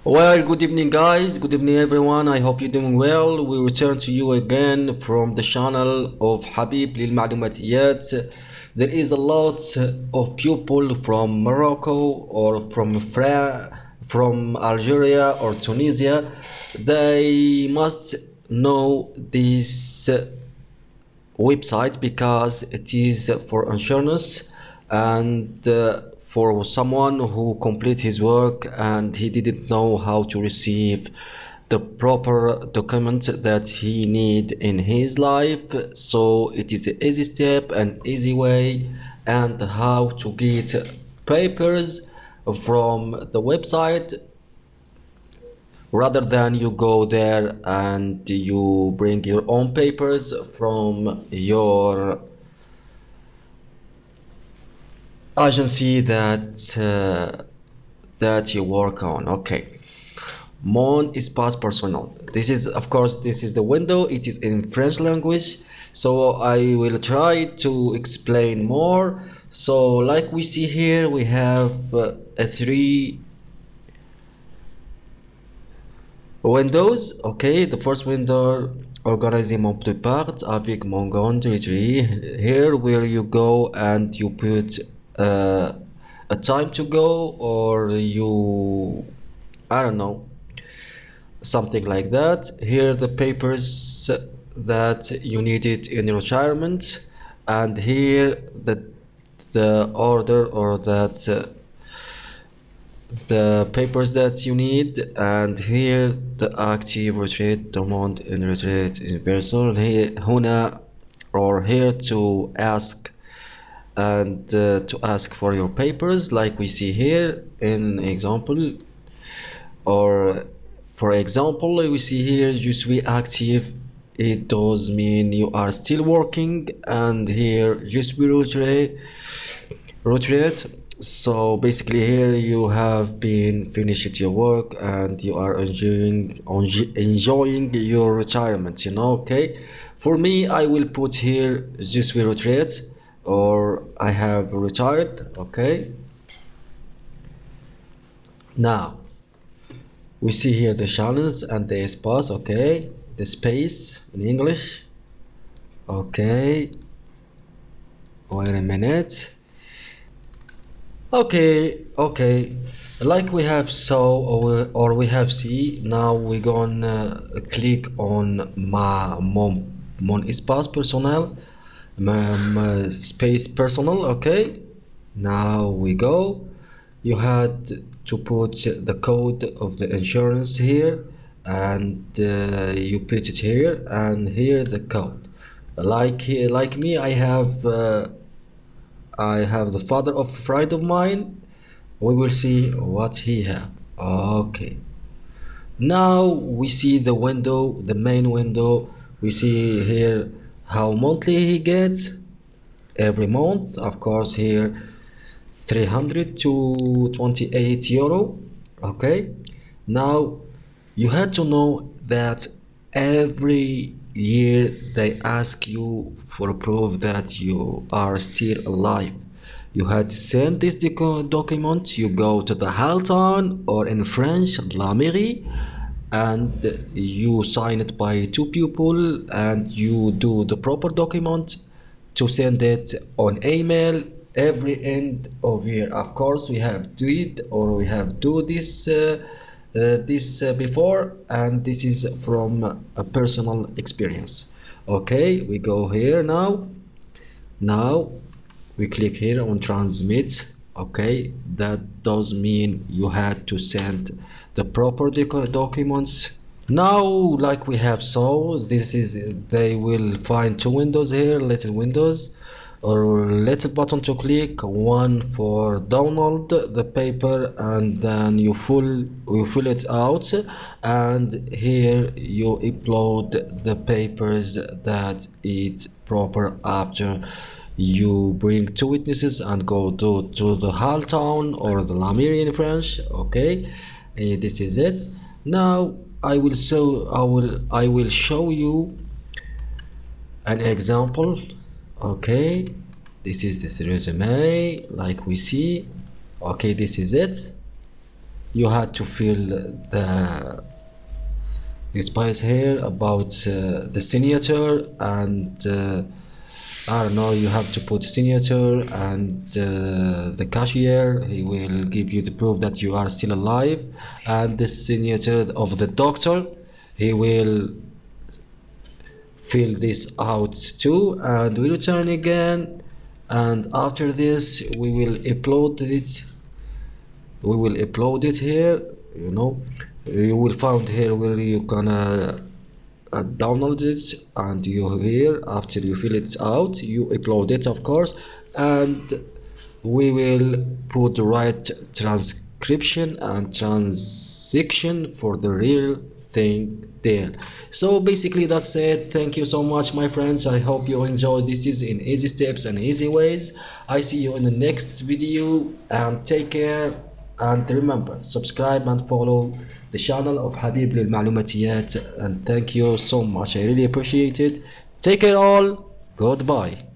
Well, good evening, guys. Good evening, everyone. I hope you're doing well. We return to you again from the channel of Habib للمعلوماتيات. There is a lot of people from Morocco or from Algeria or Tunisia. They must know this website because it is for insurance and for someone who complete his work and he didn't know how to receive the proper document that he need in his life. So it is an easy step and easy way and how to get papers from the website rather than you go there and you bring your own papers from your agency that you work on. Okay, mon espace personnel. This is, of course, this is the window. It is in French language, so I will try to explain more. So like we see here, we have three windows. Okay, the first window, organiser mon part avec mon grand directory. Here where you go and you put a time to go, or you, I don't know, something like that. Here the papers that you needed in retirement, and here the order or that the papers that you need, and here the active retraite demande in retraite universal. Here هنا or here to ask and to ask for your papers, like we see here in example. Or for example, we see here je suis active. It does mean you are still working, and here je suis retraite. So basically here you have been finished your work and you are enjoying your retirement, you know. Okay, for me I will put here je suis retraite, or I have retired. Okay, now we see here the channels and the espace. Okay, the space in English. Okay, wait a minute. Okay, like we have saw or we have see. Now we're gonna click on mon espace personnel, my space personal. Okay, now we go. You had to put the code of the insurance here, and you put it here, and here the code. Like me, I have the father of a friend of mine. We will see what he have. Okay, now we see the window, the main window. We see here how monthly he gets every month. Of course, here 300 to 28 euro. Okay, now you had to know that every year they ask you for proof that you are still alive. You had to send this document. You go to the Halton, or in French la mairie, and you sign it by two people, and you do the proper document to send it on email every end of year. Of course, we have do it, or we have do this before, and this is from a personal experience. Okay, we go here now we click here on transmit. Okay, that does mean you had to send the proper documents. Now, like we have saw, this is, they will find two windows here, little windows or little button to click. One for download the paper, and then you fill it out, and here you upload the papers that it's proper. After you bring two witnesses and go to the Hall Town or the La Mairie in French. Okay, this is it. Now I will show you an example. Okay, this is this resume, like we see. Okay, this is it. you had to fill the space here about the signature, and I don't know, you have to put signature, and the cashier, he will give you the proof that you are still alive, and the signature of the doctor, he will fill this out too, and we return again. And after this we will upload it here. You know, you will find here where you gonna download it, and you here, after you fill it out, you upload it, of course, and we will put the right transcription and transition for the real thing there. So basically that's it. Thank you so much, my friends. I hope you enjoyed this in easy steps and easy ways. I see you in the next video, and take care. And remember, subscribe and follow the channel of حبيب للمعلوماتيات, and thank you so much. I really appreciate it. Take care all. Goodbye.